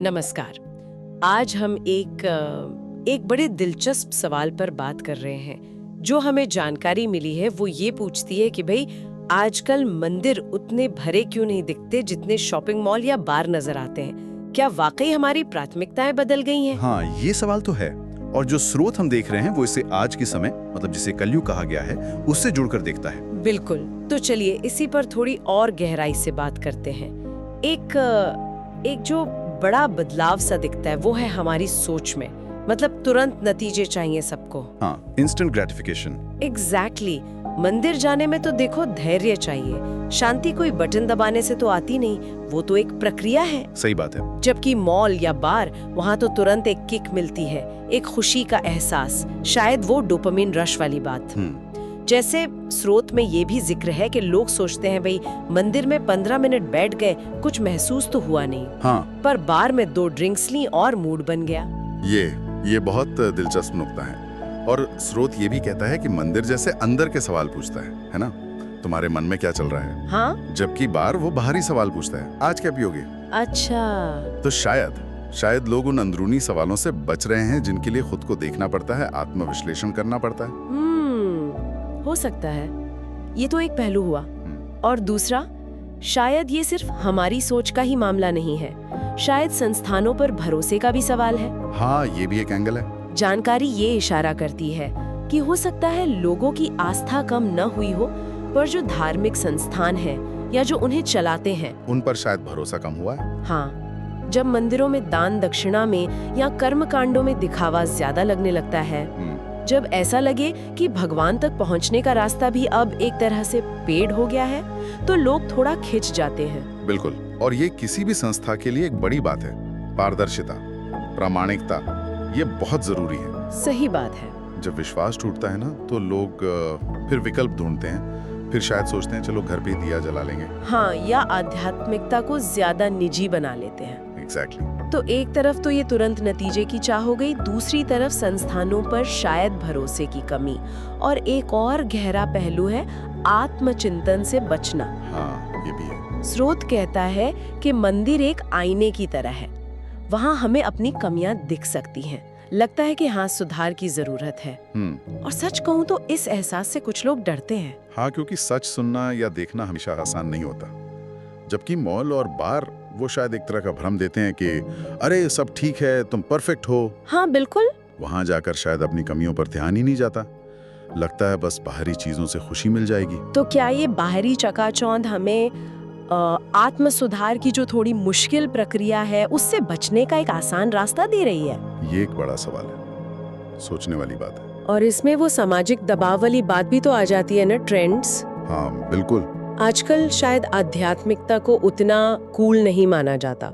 नमस्कार। आज हम एक बड़े दिलचस्प सवाल पर बात कर रहे हैं। जो हमें जानकारी मिली है वो ये पूछती है कि भाई आजकल मंदिर उतने भरे क्यों नहीं दिखते जितने शॉपिंग मॉल या बार नजर आते हैं। क्या वाकई हमारी प्राथमिकताएं बदल गई हैं? हाँ, ये सवाल तो है। और जो स्रोत हम देख रहे हैं वो इसे आज के समय मतलब जिसे कलयुग कहा गया है उससे जुड़कर देखता है। बिल्कुल। तो चलिए इसी पर थोड़ी और गहराई से बात करते हैं। एक जो बड़ा बदलाव सा दिखता है वो है हमारी सोच में। मतलब तुरंत नतीजे चाहिए सबको। हाँ, इंस्टेंट ग्रेटिफिकेशन। एग्जैक्टली। मंदिर जाने में तो देखो धैर्य चाहिए। शांति कोई बटन दबाने से तो आती नहीं, वो तो एक प्रक्रिया है। सही बात है। जबकि मॉल या बार वहाँ तो तुरंत एक किक मिलती है, एक खुशी का एहसास, शायद वो डोपामिन रश वाली बात। जैसे स्रोत में ये भी जिक्र है कि लोग सोचते हैं भाई मंदिर में 15 मिनट बैठ गए, कुछ महसूस तो हुआ नहीं। हाँ, पर बार में 2 ड्रिंक्स ली और मूड बन गया। ये बहुत दिलचस्प नुक्ता है। और स्रोत ये भी कहता है कि मंदिर जैसे अंदर के सवाल पूछता है ना? तुम्हारे मन में क्या चल रहा है? हाँ? जबकि बार वो बाहरी सवाल पूछता है, आज क्या पियोगे? अच्छा। तो शायद लोग उन अंदरूनी सवालों से बच रहे हैं जिनके लिए खुद को देखना पड़ता है, आत्मविश्लेषण करना पड़ता है। हो सकता है। ये तो एक पहलू हुआ। और दूसरा, शायद ये सिर्फ हमारी सोच का ही मामला नहीं है, शायद संस्थानों पर भरोसे का भी सवाल है। हाँ, ये भी एक एंगल है। जानकारी ये इशारा करती है कि हो सकता है लोगों की आस्था कम न हुई हो, पर जो धार्मिक संस्थान हैं या जो उन्हें चलाते हैं उन पर शायद भरोसा कम हुआ है। हाँ, जब मंदिरों में दान दक्षिणा में या कर्म कांडों में दिखावा ज्यादा लगने लगता है, जब ऐसा लगे कि भगवान तक पहुंचने का रास्ता भी अब एक तरह से पेड़ हो गया है, तो लोग थोड़ा खिंच जाते हैं। बिल्कुल। और ये किसी भी संस्था के लिए एक बड़ी बात है। पारदर्शिता, प्रामाणिकता, ये बहुत जरूरी है। सही बात है। जब विश्वास टूटता है ना तो लोग फिर विकल्प ढूंढते हैं, फिर शायद सोचते हैं चलो घर पे दिया जला लेंगे। हाँ, या आध्यात्मिकता को ज्यादा निजी बना लेते हैं। एग्जैक्टली। तो एक तरफ तो ये तुरंत नतीजे की चाह हो गई, दूसरी तरफ संस्थानों पर शायद भरोसे की कमी, और एक और गहरा पहलू है आत्मचिंतन से बचना। हाँ, ये भी है। स्रोत कहता है कि मंदिर एक आईने की तरह है, वहाँ हमें अपनी कमियां दिख सकती हैं, लगता है कि हाँ सुधार की जरूरत है। और सच कहूँ तो इस एहसास से कुछ लोग डरते हैं। हाँ, क्योंकि सच सुनना या देखना हमेशा आसान नहीं होता। जबकि मॉल और बार वो शायद एक तरह का भ्रम देते हैं कि अरे सब ठीक है, तुम परफेक्ट हो। हाँ बिल्कुल। वहां जाकर शायद अपनी कमियों पर ध्यान ही नहीं जाता, लगता है बस बाहरी चीजों से खुशी मिल जाएगी। तो क्या ये बाहरी चकाचौंध हमें आत्म सुधार की जो थोड़ी मुश्किल प्रक्रिया है उससे बचने का एक आसान रास्ता दे रही है? ये एक बड़ा सवाल है, सोचने वाली बात है। और इसमें वो सामाजिक दबाव वाली बात भी तो आ जाती है ना, ट्रेंड्स। हाँ बिल्कुल। आजकल शायद आध्यात्मिकता को उतना कूल नहीं माना जाता।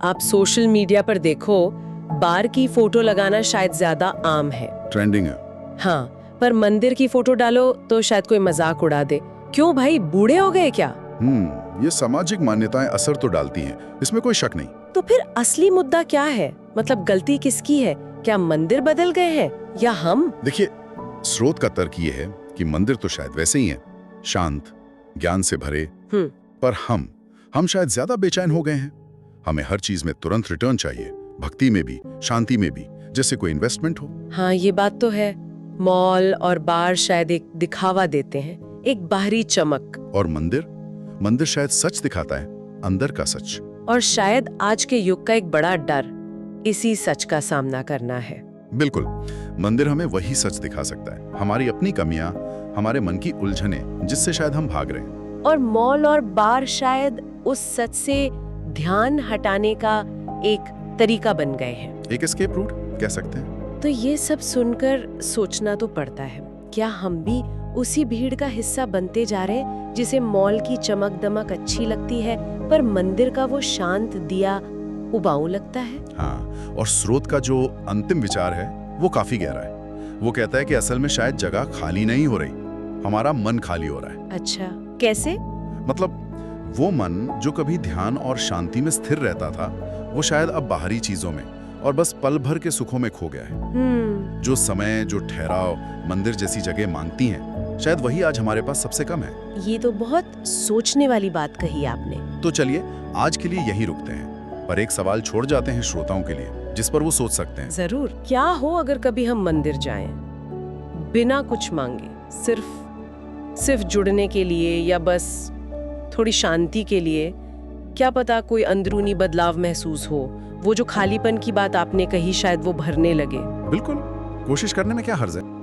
आप सोशल मीडिया पर देखो, बार की फोटो लगाना शायद ज्यादा आम है, ट्रेंडिंग है। हाँ, पर मंदिर की फोटो डालो तो शायद कोई मजाक उड़ा दे, क्यों भाई बूढ़े हो गए क्या? ये सामाजिक मान्यताएं असर तो डालती हैं, इसमें कोई शक नहीं। तो फिर असली मुद्दा क्या है? मतलब गलती किसकी है? क्या मंदिर बदल गए हैं या हम? देखिए, स्रोत का तर्क ये है कि मंदिर तो शायद वैसे ही हैं, शांत, ज्ञान से भरे, पर हम शायद ज्यादा बेचैन हो गए हैं। हमें हर चीज में तुरंत रिटर्न चाहिए, भक्ति में भी, शांति में भी, जैसे कोई इन्वेस्टमेंट हो। हाँ, ये बात तो है। मॉल और बार शायद एक दिखावा देते हैं, एक बाहरी चमक। और मंदिर शायद सच दिखाता है, अंदर का सच। और शायद आज के युग का एक बड़ा डर इसी सच का सामना करना है। बिल्कुल, मंदिर हमें वही सच दिखा सकता है, हमारी अपनी कमियां, हमारे मन की उलझने जिससे शायद हम भाग रहे हैं। और मॉल और बार शायद उस सच से ध्यान हटाने का एक तरीका बन गए हैं, एक एस्केप रूट कह सकते हैं। तो ये सब सुनकर सोचना तो पड़ता है, क्या हम भी उसी भीड़ का हिस्सा बनते जा रहे हैं जिसे मॉल की चमक दमक अच्छी लगती है पर मंदिर का वो शांत दिया उबाऊ लगता है? हाँ, और स्रोत का जो अंतिम विचार है वो काफी गहरा है। वो कहता है कि असल में शायद जगह खाली नहीं हो रही, हमारा मन खाली हो रहा है। अच्छा, कैसे? मतलब वो मन जो कभी ध्यान और शांति में स्थिर रहता था, वो शायद अब बाहरी चीजों में और बस पल भर के सुखों में खो गया है। जो समय, जो ठहराव मंदिर जैसी जगह मांगती हैं, शायद वही आज हमारे पास सबसे कम है। ये तो बहुत सोचने वाली बात कही आपने। तो चलिए आज के लिए यहीं रुकते हैं। पर एक सवाल छोड़ जाते हैं श्रोताओं के लिए जिस पर वो सोच सकते हैं। जरूर। क्या हो अगर कभी हम मंदिर जाएं बिना कुछ मांगे, सिर्फ जुड़ने के लिए या बस थोड़ी शांति के लिए? क्या पता कोई अंदरूनी बदलाव महसूस हो, वो जो खालीपन की बात आपने कही शायद वो भरने लगे। बिल्कुल, कोशिश करने में क्या हर्ज है।